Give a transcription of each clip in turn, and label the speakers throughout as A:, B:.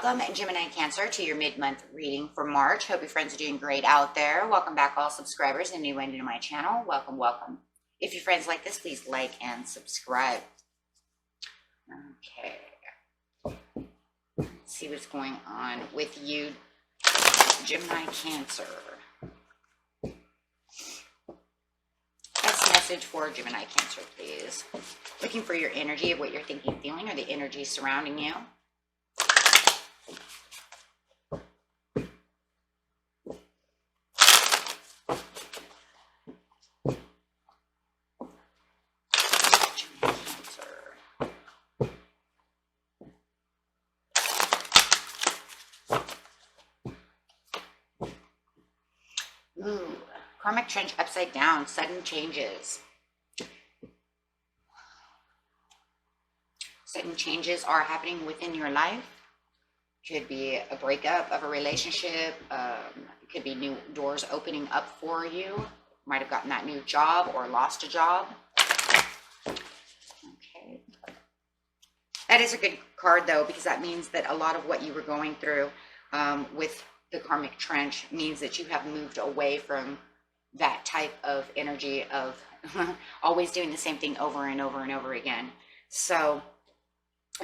A: Welcome, Gemini Cancer, to your mid-month reading for March. Hope your friends are doing great out there. Welcome back, all subscribers and new into my channel. Welcome, welcome. If your friends like this, please like and subscribe. Okay. Let's see what's going on with you, Gemini Cancer. Best message for Gemini Cancer, please. Looking for your energy of what you're thinking, feeling, or the energy surrounding you. Ooh, karmic trench upside down, sudden changes. Sudden changes are happening within your life. Could be a breakup of a relationship. It could be new doors opening up for you. Might have gotten that new job or lost a job. Okay. That is a good card, though, because that means that a lot of what you were going through with the karmic trench means that you have moved away from that type of energy of always doing the same thing over and over and over again. So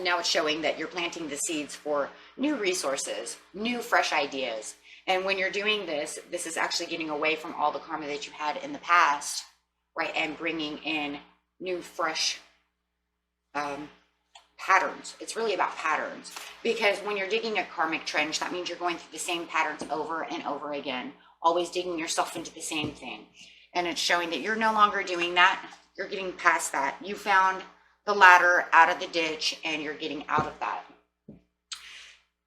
A: now it's showing that you're planting the seeds for new resources, new fresh ideas. And when you're doing this, this is actually getting away from all the karma that you had in the past, right? And bringing in new, fresh patterns. It's really about patterns, because when you're digging a karmic trench, that means you're going through the same patterns over and over again, always digging yourself into the same thing. And it's showing that you're no longer doing that. You're getting past that. You found the ladder out of the ditch and you're getting out of that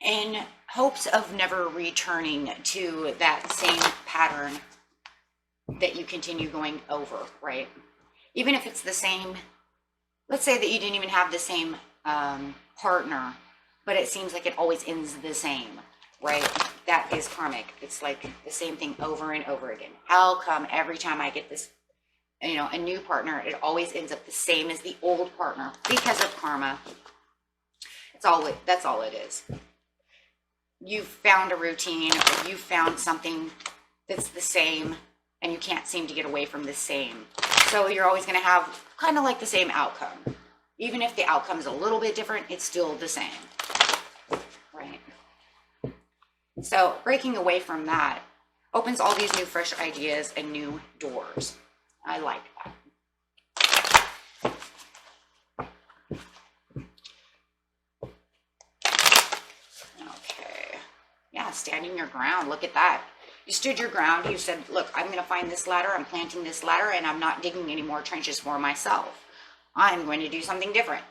A: in hopes of never returning to that same pattern that you continue going over, right? Even if it's the same, let's say that you didn't even have the same partner, but it seems like it always ends the same, right? That is karmic. It's like the same thing over and over again. How come every time I get this, you know, a new partner, it always ends up the same as the old partner? Because of karma. That's all it is. You've found a routine, or you found something that's the same, and you can't seem to get away from the same. So you're always going to have kind of like the same outcome. Even if the outcome is a little bit different, it's still the same, right? So breaking away from that opens all these new fresh ideas and new doors. I like that. Okay. Yeah, standing your ground. Look at that. You stood your ground. You said, look, I'm going to find this ladder. I'm planting this ladder, and I'm not digging any more trenches for myself. I'm going to do something different.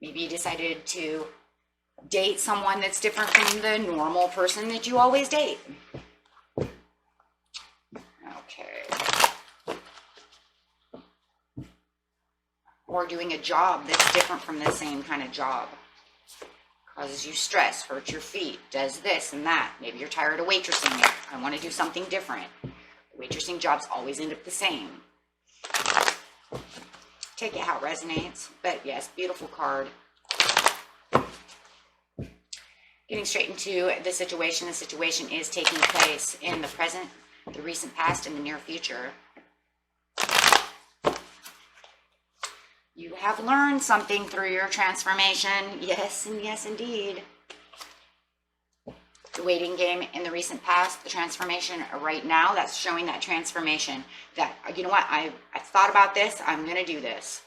A: Maybe you decided to date someone that's different from the normal person that you always date. Okay. Or doing a job that's different from the same kind of job. Causes you stress, hurts your feet, does this and that. Maybe you're tired of waitressing. I want to do something different. Waitressing jobs always end up the same. Take it how it resonates. But yes, beautiful card. Getting straight into the situation. The situation is taking place in the present, the recent past, and the near future. You have learned something through your transformation. Yes, and yes, indeed. The waiting game in the recent past, the transformation right now, that's showing that transformation. That, you know what, I thought about this, I'm going to do this.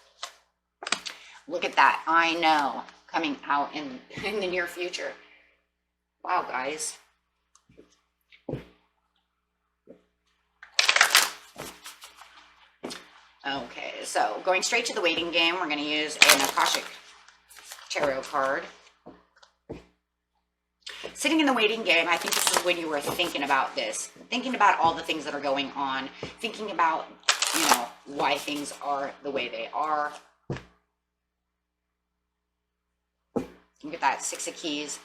A: Look at that. I know. Coming out in the near future. Wow, guys. Okay, so going straight to the waiting game, we're going to use an Akashic Tarot card. Sitting in the waiting game, I think this is when you were thinking about this. Thinking about all the things that are going on. Thinking about, you know, why things are the way they are. Look at that, 6 of Keys.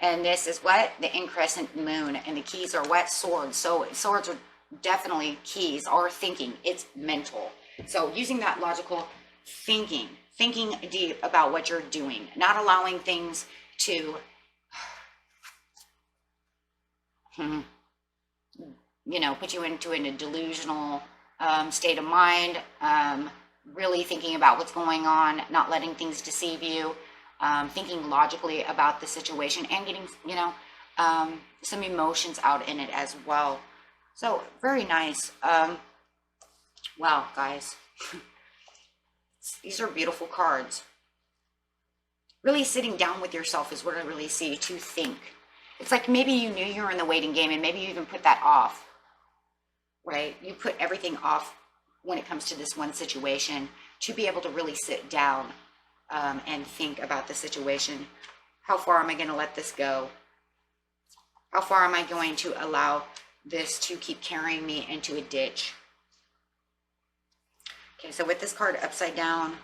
A: And this is what? The increscent moon. And the keys are what? Swords. So swords are definitely keys or thinking. It's mental. So using that logical thinking deep about what you're doing, not allowing things to, you know, put you into a delusional state of mind, really thinking about what's going on, not letting things deceive you, thinking logically about the situation, and getting, you know, some emotions out in it as well. So very nice. Wow, guys. These are beautiful cards. Really sitting down with yourself is what I really see, to think. It's like maybe you knew you were in the waiting game and maybe you even put that off, right? You put everything off when it comes to this one situation to be able to really sit down and think about the situation. How far am I going to let this go? How far am I going to allow this to keep carrying me into a ditch? Okay, so with this card upside down,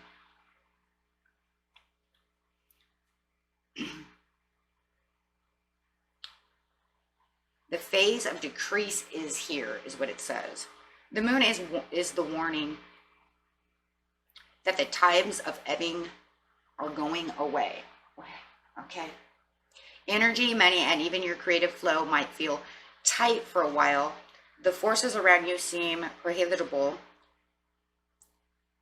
A: the phase of decrease is here, is what it says. The moon is the warning that the times of ebbing are going away. Okay. Energy, money, and even your creative flow might feel tight for a while. The forces around you seem prohibitable.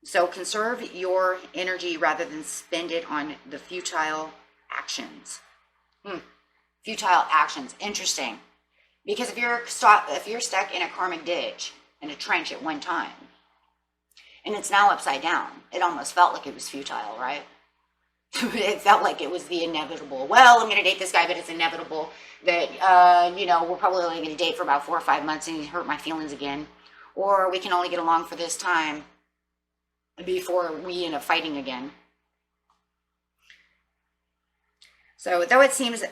A: So conserve your energy rather than spend it on the futile actions. Futile actions. Interesting. Because if you're stuck in a karmic ditch, in a trench at one time, and it's now upside down, it almost felt like it was futile, right? It felt like it was the inevitable. Well, I'm going to date this guy, but it's inevitable that, you know, we're probably only going to date for about 4 or 5 months and he hurt my feelings again. Or we can only get along for this time before we end up fighting again. So though it seems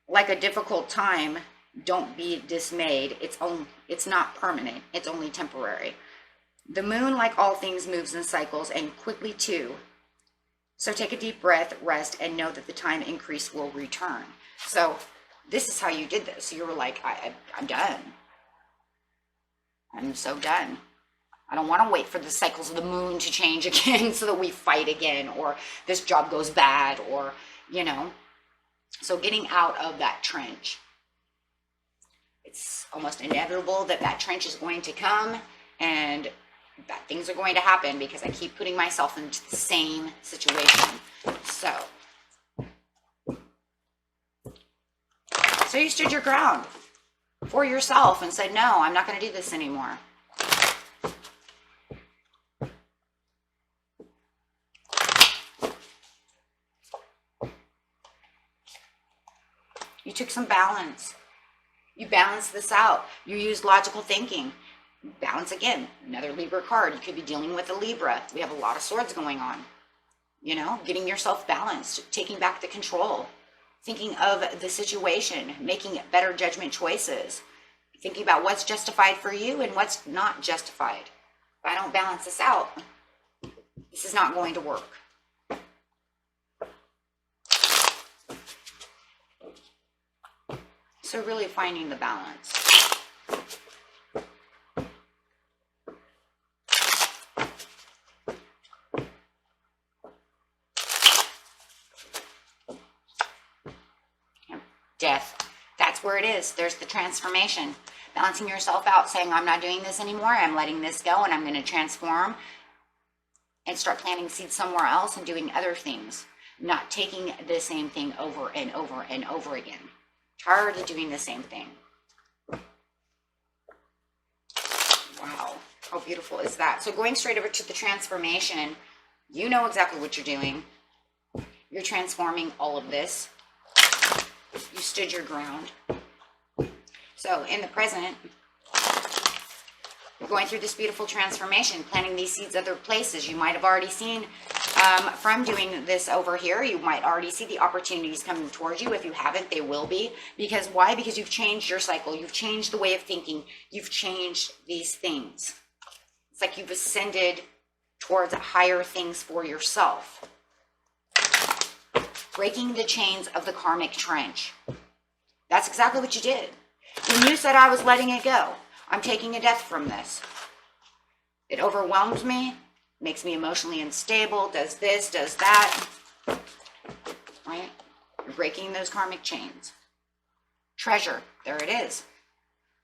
A: like a difficult time, don't be dismayed. It's not permanent. It's only temporary. The moon, like all things, moves in cycles, and quickly too. So take a deep breath, rest, and know that the time increase will return. So this is how you did this. You were like, I'm done. I'm so done. I don't want to wait for the cycles of the moon to change again so that we fight again, or this job goes bad, or, you know. So getting out of that trench. It's almost inevitable that that trench is going to come and that things are going to happen because I keep putting myself into the same situation. So you stood your ground for yourself and said, no, I'm not going to do this anymore. You took some balance. You balanced this out. You used logical thinking. Balance again. Another Libra card. You could be dealing with a Libra. We have a lot of swords going on. You know, getting yourself balanced, taking back the control, thinking of the situation, making better judgment choices, thinking about what's justified for you and what's not justified. If I don't balance this out, this is not going to work. So really finding the balance. Death. That's where it is. There's the transformation. Balancing yourself out, saying, I'm not doing this anymore. I'm letting this go and I'm going to transform and start planting seeds somewhere else and doing other things. Not taking the same thing over and over and over again. Tired of doing the same thing. Wow. How beautiful is that? So going straight over to the transformation, you know exactly what you're doing. You're transforming all of this. You stood your ground. So in the present, you're going through this beautiful transformation, planting these seeds other places. You might have already seen from doing this over here, you might already see the opportunities coming towards you. If you haven't, they will be. Because why? Because you've changed your cycle. You've changed the way of thinking. You've changed these things. It's like you've ascended towards higher things for yourself. Breaking the chains of the karmic trench. That's exactly what you did. When you said, I was letting it go, I'm taking a death from this. It overwhelmed me, makes me emotionally unstable, does this, does that, right? breaking those karmic chains. Treasure, there it is.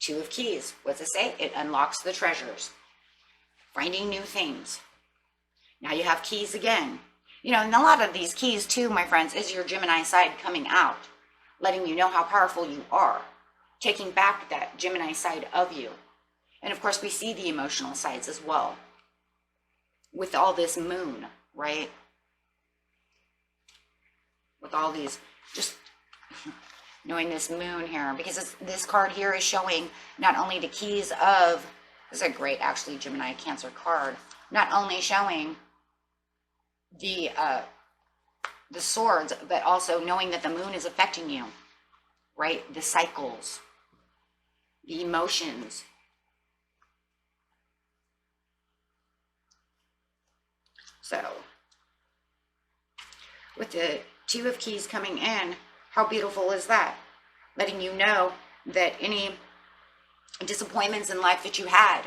A: 2 of Keys. What's it say? It unlocks the treasures. Finding new things. Now you have Keys again. You know, and a lot of these keys too, my friends, is your Gemini side coming out, letting you know how powerful you are, taking back that Gemini side of you. And of course, we see the emotional sides as well with all this moon, right? With all these, just knowing this moon here, because this card here is showing not only the keys of, this is a great, actually, Gemini Cancer card, not only showing the swords, but also knowing that the moon is affecting you, right? The cycles, the emotions. So, with the 2 of Keys coming in, how beautiful is that? Letting you know that any disappointments in life that you had,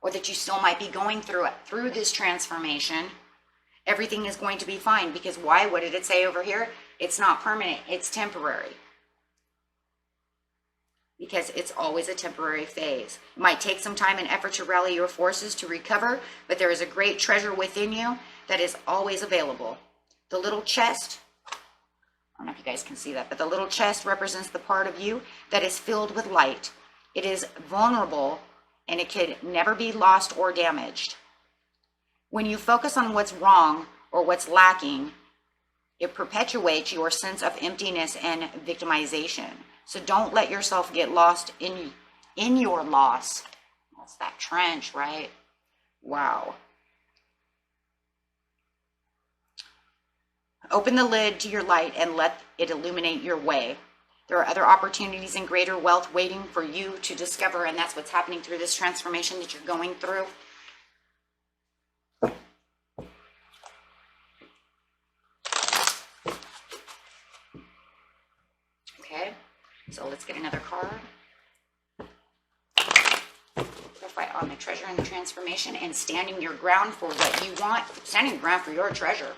A: or that you still might be going through this transformation, everything is going to be fine. Because why? What did it say over here? It's not permanent, it's temporary. Because it's always a temporary phase. It might take some time and effort to rally your forces to recover, but there is a great treasure within you that is always available. The little chest, I don't know if you guys can see that, but the little chest represents the part of you that is filled with light. It is vulnerable and it can never be lost or damaged. When you focus on what's wrong or what's lacking, it perpetuates your sense of emptiness and victimization. So don't let yourself get lost in your loss. That's that trench, right? Wow. Open the lid to your light and let it illuminate your way. There are other opportunities and greater wealth waiting for you to discover, and that's what's happening through this transformation that you're going through. Okay, so let's get another card. Clarify on the treasure and the transformation and standing your ground for what you want, standing your ground for your treasure.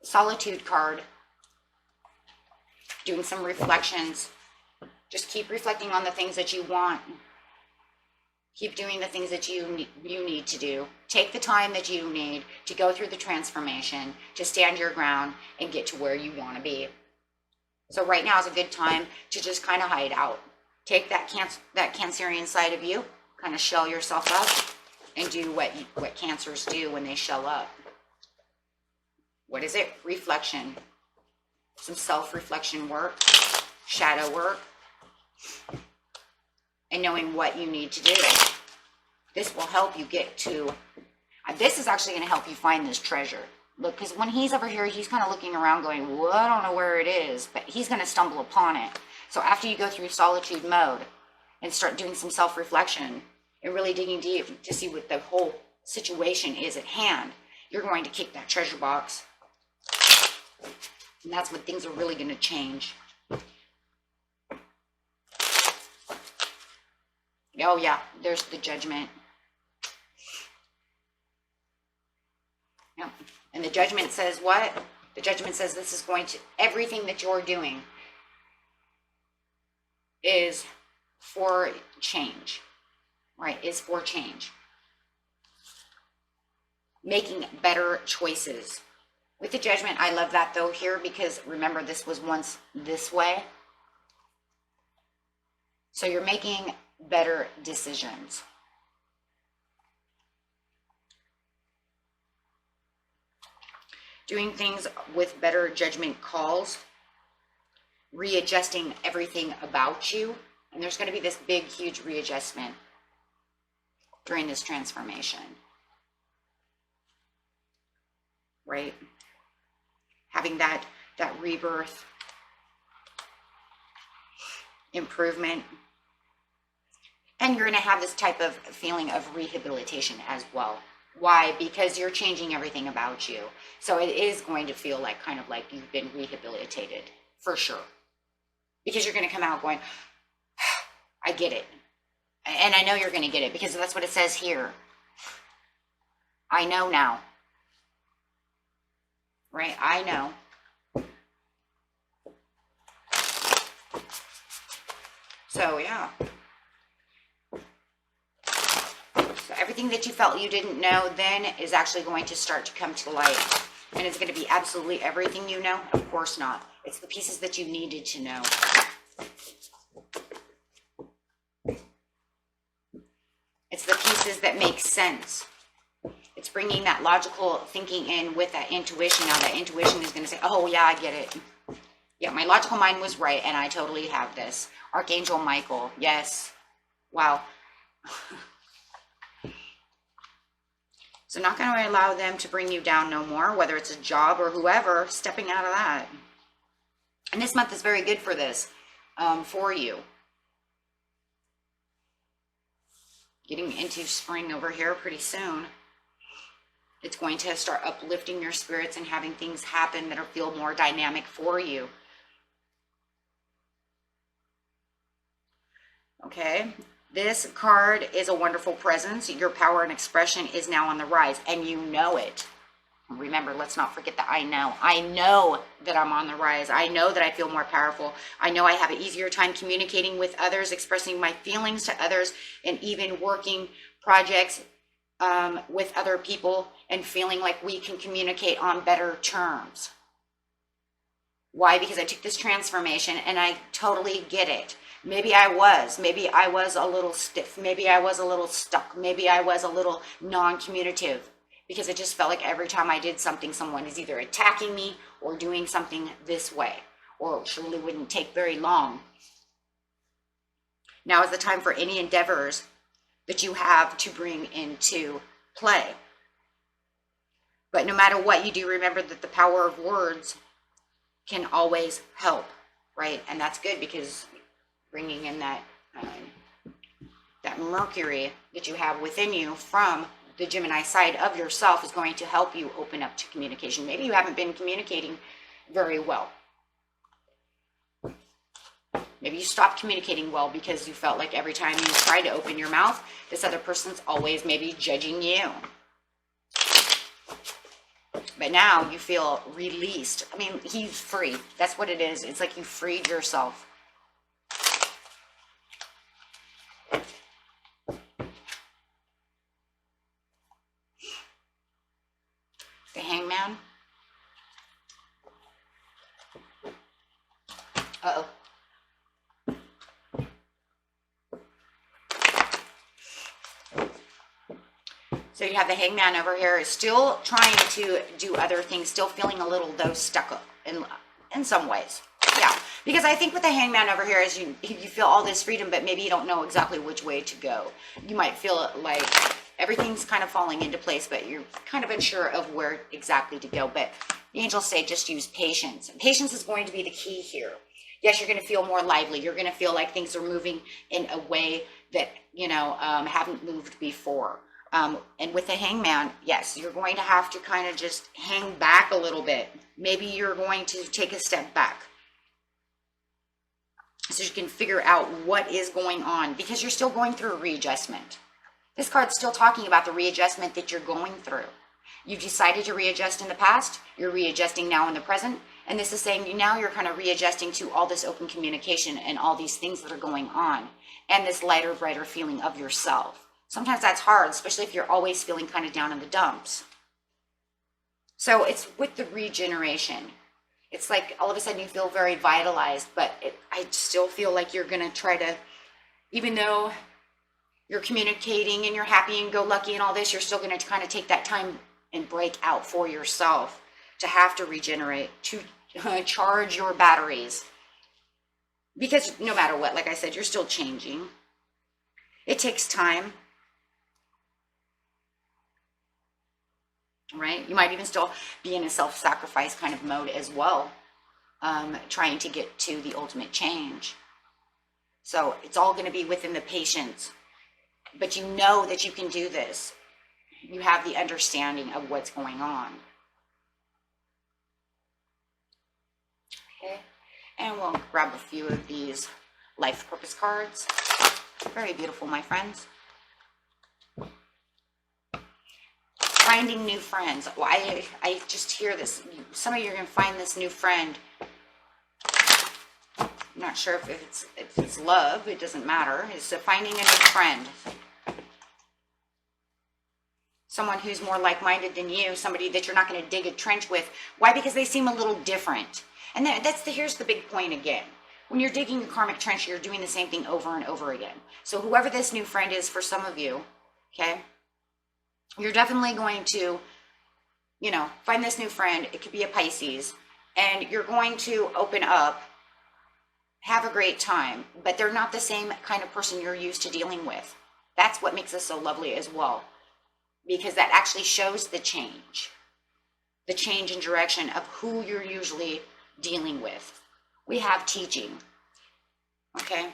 A: Solitude card, doing some reflections. Just keep reflecting on the things that you want. Keep doing the things that you need to do. Take the time that you need to go through the transformation, to stand your ground and get to where you want to be. So right now is a good time to just kind of hide out. Take that Cancerian side of you, kind of shell yourself up, and do what Cancers do when they shell up. What is it? Reflection. Some self-reflection work, shadow work, and knowing what you need to do. This will help you get to, this is actually going to help you find this treasure. Look, because when he's over here, he's kind of looking around going, well, I don't know where it is, but he's going to stumble upon it. So after you go through solitude mode and start doing some self-reflection and really digging deep to see what the whole situation is at hand, you're going to kick that treasure box. And that's when things are really going to change. Oh yeah, there's the Judgment. Yep. And the Judgment says what? The Judgment says this is going to, everything that you're doing is for change, right? Is for change. Making better choices. With the Judgment, I love that though here, because remember, this was once this way. So you're making better decisions. Doing things with better judgment calls. Readjusting everything about you. And there's going to be this big, huge readjustment during this transformation. Right? Having that rebirth, improvement. And you're going to have this type of feeling of rehabilitation as well. Why? Because you're changing everything about you. So it is going to feel like kind of like you've been rehabilitated, for sure. because you're going to come out going, I get it. And I know you're going to get it because that's what it says here. I know now. Right? I know. So, yeah. So everything that you felt you didn't know then is actually going to start to come to light. And it's going to be absolutely everything you know? Of course not. It's the pieces that you needed to know. It's the pieces that make sense. It's bringing that logical thinking in with that intuition. Now that intuition is going to say, oh yeah, I get it. Yeah, my logical mind was right and I totally have this. Archangel Michael, yes. Wow. So not going to allow them to bring you down no more, whether it's a job or whoever, stepping out of that. And this month is very good for this, for you. Getting into spring over here pretty soon. It's going to start uplifting your spirits and having things happen that feel more dynamic for you. Okay, this card is a wonderful presence. Your power and expression is now on the rise, and you know it. Remember, let's not forget that I know. I know that I'm on the rise. I know that I feel more powerful. I know I have an easier time communicating with others, expressing my feelings to others, and even working projects with other people and feeling like we can communicate on better terms. Why? Because I took this transformation and I totally get it. Maybe I was a little stiff. Maybe I was a little stuck. Maybe I was a little non-communicative because it just felt like every time I did something, someone is either attacking me or doing something this way, or it surely wouldn't take very long. Now is the time for any endeavors that you have to bring into play. But no matter what you do, remember that the power of words can always help, right? And that's good because bringing in that that Mercury that you have within you from the Gemini side of yourself is going to help you open up to communication. Maybe you haven't been communicating very well. Maybe you stopped communicating well because you felt like every time you tried to open your mouth, this other person's always maybe judging you. But now you feel released. I mean, he's free. That's what it is. It's like you freed yourself. The Hangman. Uh-oh. So you have the Hangman over here, still trying to do other things, still feeling a little, though, stuck up in some ways. Yeah, because I think with the Hangman over here is you feel all this freedom, but maybe you don't know exactly which way to go. You might feel like everything's kind of falling into place, but you're kind of unsure of where exactly to go. But the angels say just use patience. Patience is going to be the key here. Yes, you're going to feel more lively. You're going to feel like things are moving in a way that, haven't moved before. And with the Hangman, yes, you're going to have to kind of just hang back a little bit. Maybe you're going to take a step back so you can figure out what is going on, because you're still going through a readjustment. This card's still talking about the readjustment that you're going through. You've decided to readjust in the past. You're readjusting now in the present. And this is saying now you're kind of readjusting to all this open communication and all these things that are going on, and this lighter, brighter feeling of yourself. Sometimes that's hard, especially if you're always feeling kind of down in the dumps. So it's with the regeneration. It's like all of a sudden you feel very vitalized, but I still feel like you're going to try to, even though you're communicating and you're happy and go lucky and all this, you're still going to kind of take that time and break out for yourself to have to regenerate, to charge your batteries. Because no matter what, like I said, you're still changing. It takes time. Right? You might even still be in a self-sacrifice kind of mode as well, trying to get to the ultimate change. So it's all going to be within the patience. But you know that you can do this. You have the understanding of what's going on. Okay? And we'll grab a few of these life purpose cards. Very beautiful, my friends. Finding new friends. Well, I just hear this. Some of you are going to find this new friend. I'm not sure if it's love. It doesn't matter. It's finding a new friend. Someone who's more like-minded than you. Somebody that you're not going to dig a trench with. Why? Because they seem a little different. And here's the big point again. When you're digging a karmic trench, you're doing the same thing over and over again. So whoever this new friend is for some of you, okay, you're definitely going to, you know, find this new friend. It could be a Pisces. And you're going to open up, have a great time. But they're not the same kind of person you're used to dealing with. That's what makes us so lovely as well. Because that actually shows the change in direction of who you're usually dealing with. We have teaching, okay?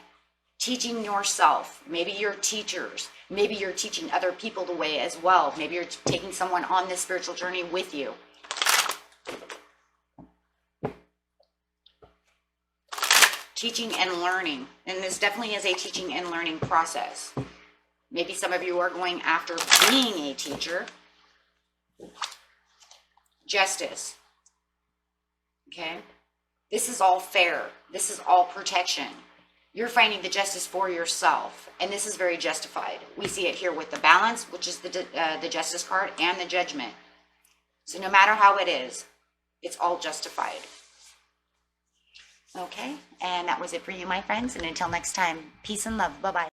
A: Teaching yourself. Maybe you're teachers. Maybe you're teaching other people the way as well. Maybe you're taking someone on this spiritual journey with you. Teaching and learning. And this definitely is a teaching and learning process. Maybe some of you are going after being a teacher. Justice. Okay? This is all fair. This is all protection. You're finding the justice for yourself. And this is very justified. We see it here with the balance, which is the justice card, and the judgment. So no matter how it is, it's all justified. Okay? And that was it for you, my friends. And until next time, peace and love. Bye-bye.